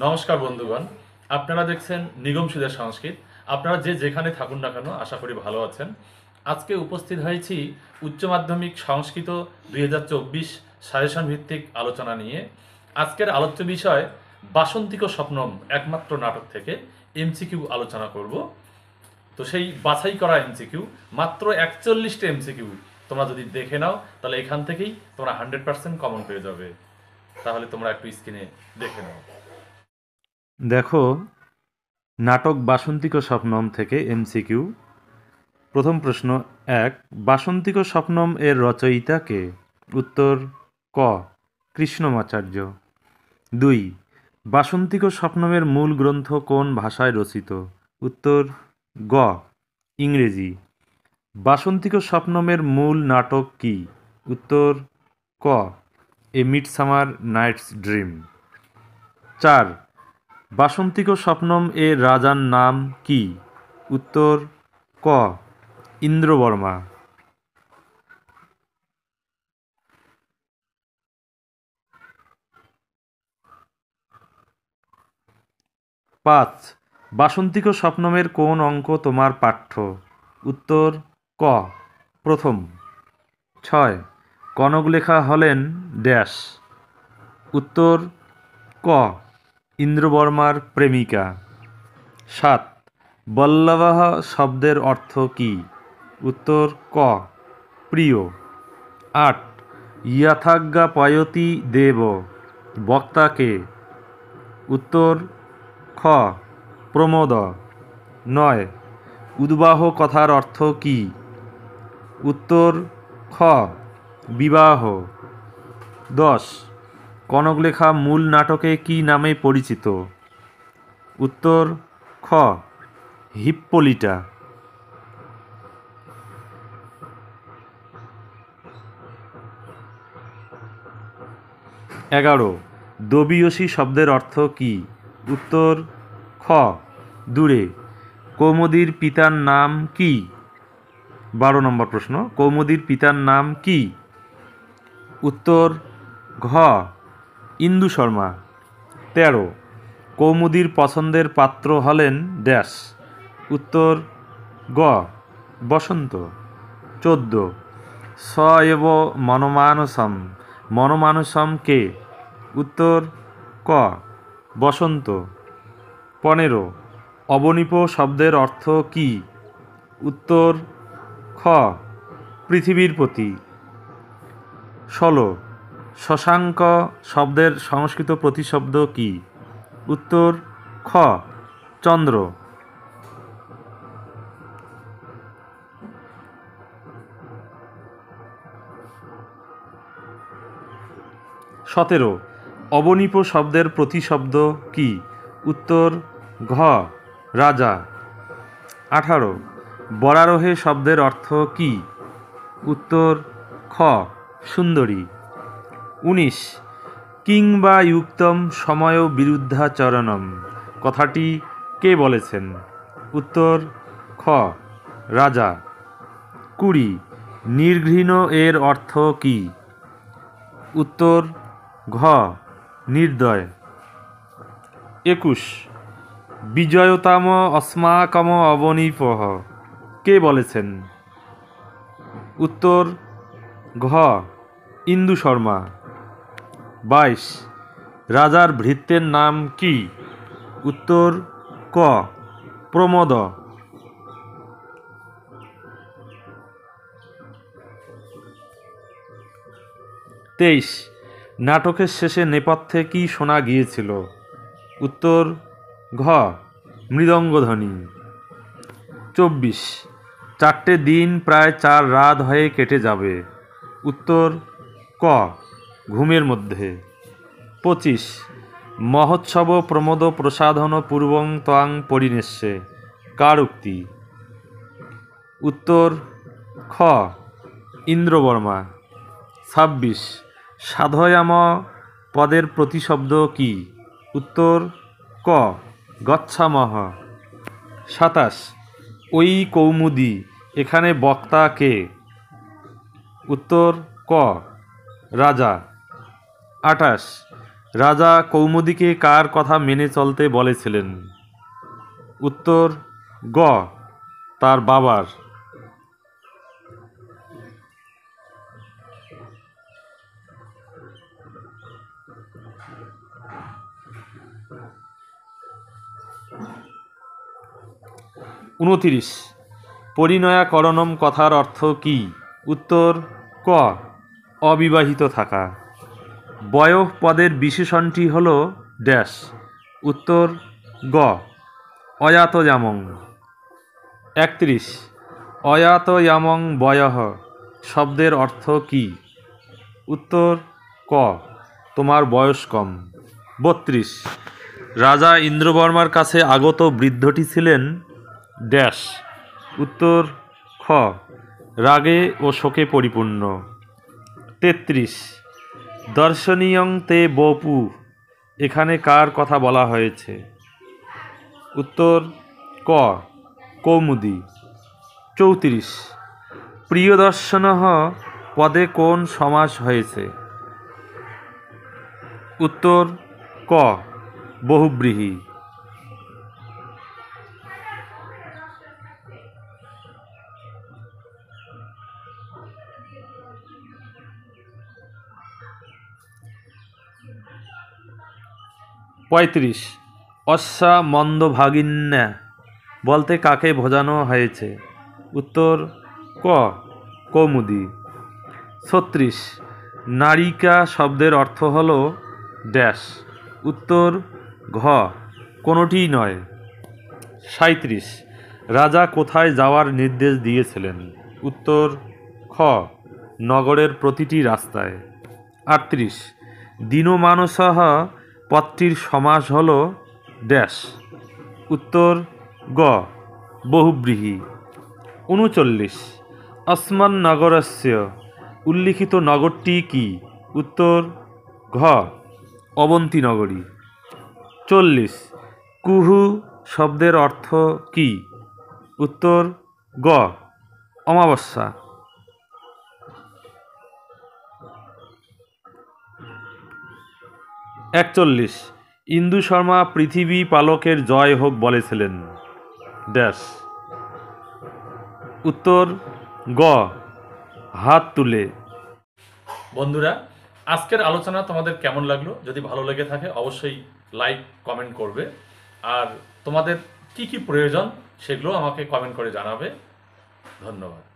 নমস্কার বন্ধুগণ, আপনারা দেখছেন নিগমশীলের সংস্কৃত। আপনারা যে যেখানে থাকুন না কেন আশা করি ভালো আছেন। আজকে উপস্থিত হয়েছি উচ্চ মাধ্যমিক সংস্কৃত 2024 সাজেশন ভিত্তিক আলোচনা নিয়ে। আজকের আলোচ্য বিষয় বাসন্তিক স্বপ্নম একমাত্র নাটক থেকে এমসিকিউ আলোচনা করব। তো সেই বাছাই করা এমসিকিউ, মাত্র 41টা এমসিকিউ তোমরা যদি দেখে নাও তাহলে এখান থেকেই তোমরা 100% কমন পেয়ে যাবে। তাহলে তোমরা একটু স্ক্রিনে দেখে নাও। দেখো, নাটক বাসন্তিক স্বপ্নম থেকে এমসিকিউ। প্রথম প্রশ্ন 1, বাসন্তিক স্বপ্নম এর রচয়িতা কে? উত্তর ক কৃষ্ণমাচার্য। 2, বাসন্তিক স্বপ্নমের মূল গ্রন্থ কোন ভাষায় রচিত? উত্তর গ ইংরেজি। বাসন্তিক স্বপ্নমের মূল নাটক কি? উত্তর ক এ মিডসামার নাইটস ড্রিম। 4, বাসন্তিক স্বপ্নম এর রাজার নাম কি? উত্তর ক ইন্দ্রবর্মা। 5, বাসন্তিক স্বপ্নমের কোন অঙ্ক তোমার পাঠ্য? উত্তর ক প্রথম। 6, কনক লেখা হলেন ড্যাশ। উত্তর ক ইন্দ্রবর্মার প্রেমিকা। 7, বল্লভঃ শব্দের অর্থ কী? উত্তর ক প্রিয়। 8, যথাজ্ঞাপয়তি দেব বক্তা কে? উত্তর খ প্রমোদ। 9, উদ্বাহ কথার অর্থ কী? উত্তর খ বিবাহ। 10, কনকলেখা মূল নাটকে কী নামে পরিচিত? উত্তর খ হিপ্পোলিটা। 11, দবিয়সী শব্দের অর্থ কী? উত্তর খ দূরে। কৌমুদীর পিতার নাম কি? 12 নম্বর প্রশ্ন, কৌমুদীর পিতার নাম কি? উত্তর ঘ ইন্দু শর্মা। 13, কৌমুদীর পছন্দের পাত্র হলেন ড্যাশ। উত্তর গ বসন্ত। 14, স এব মনমানসম মনমানসম কে? উত্তর ক বসন্ত। 15, অবনীপ শব্দের অর্থ কী? উত্তর খ পৃথিবীর প্রতি। 16, শশাঙ্ক শব্দের সংস্কৃত প্রতিশব্দ কী? উত্তর খ চন্দ্র। 17, অবনীপ শব্দের প্রতিশব্দ কী? উত্তর ঘ রাজা। 18, বরারোহে শব্দের অর্থ কী? উত্তর খ সুন্দরী। 19, কিংবা যুক্তম সময় বিরুদ্ধাচরণম কথাটি কে বলেছেন? উত্তর খ রাজা। 20, নির্ঘৃণ এর অর্থ কী? উত্তর ঘ নির্দয়। 21, বিজয়তাম অস্মাকম অবনীপঃ কে বলেছেন? উত্তর ঘ ইন্দু শর্মা। 22, রাজার ভৃত্যের নাম কি? উত্তর ক প্রমোদ। 23, নাটকের শেষে নেপথ্যে কি শোনা গিয়েছিল? উত্তর ঘ মৃদঙ্গধ্বনি। 24, 4টে দিন প্রায় 4 রাত হয়ে কেটে যাবে। উত্তর ক ঘুমের মধ্যে। 25, মহোৎসব প্রমোদ প্রসাধন পূর্বং ত্বাং পরিনেষ্যে কার উক্তি? উত্তর খ ইন্দ্রবর্মা। 26, সাধয়াম পদের প্রতিশব্দ কি? উত্তর ক গচ্ছামহ। 27, ওই কৌমুদী এখানে বক্তা কে? উত্তর ক রাজা। 28, রাজা কৌমুদীকে কার কথা মেনে চলতে বলেছিলেন? উত্তর গ, তার বাবার। 29, পরিণয়াকরণম কথার অর্থ কী? উত্তর ক, অবিবাহিত থাকা। বয়ঃ পদের বিশেষণটি হল ড্যাশ। উত্তর গ, অয়াতয়ামং। 31, অয়াতয়ামং বয়ঃ শব্দের অর্থ কী? উত্তর ক, তোমার বয়স কম। 32, রাজা ইন্দ্রবর্মার কাছে আগত বৃদ্ধটি ছিলেন ড্যাশ। উত্তর খ, রাগে ও শোকে পরিপূর্ণ। 33, দর্শনীয়ং তে বপু এখানে কার কথা বলা হয়েছে? উত্তর ক, কৌমুদী। 34, প্রিয়দর্শনঃ পদে কোন সমাস হয়েছে? উত্তর ক, বহুব্রীহি। 35, অস্যা মন্দভাগিন্যা বলতে কাকে বোঝানো হয়েছে? উত্তর ক, কৌমুদী। 36, নারিকা শব্দের অর্থ হল ড্যাশ। উত্তর ঘ, কোনোটিই নয়। 37, রাজা কোথায় যাওয়ার নির্দেশ দিয়েছিলেন? উত্তর খ, নগরের প্রতিটি রাস্তায়। 38, দীনমানসঃ পদটির সমাস হল ড্যাশ। উত্তর গ, বহুব্রীহি। 39, অস্মন নগরস্য উল্লিখিত নগরটি কি? উত্তর ঘ, অবন্তী নগরী। 40, কুহু শব্দের অর্থ কি? উত্তর গ, অমাবস্যা। 41, ইন্দু শর্মা পৃথিবী পালকের জয় হোক বলেছিলেন ড্যাশ। উত্তর গ, হাত তুলে। বন্ধুরা, আজকের আলোচনা তোমাদের কেমন লাগলো? যদি ভালো লেগে থাকে অবশ্যই লাইক কমেন্ট করবে, আর তোমাদের কি কি প্রয়োজন সেগুলো আমাকে কমেন্ট করে জানাবে। ধন্যবাদ।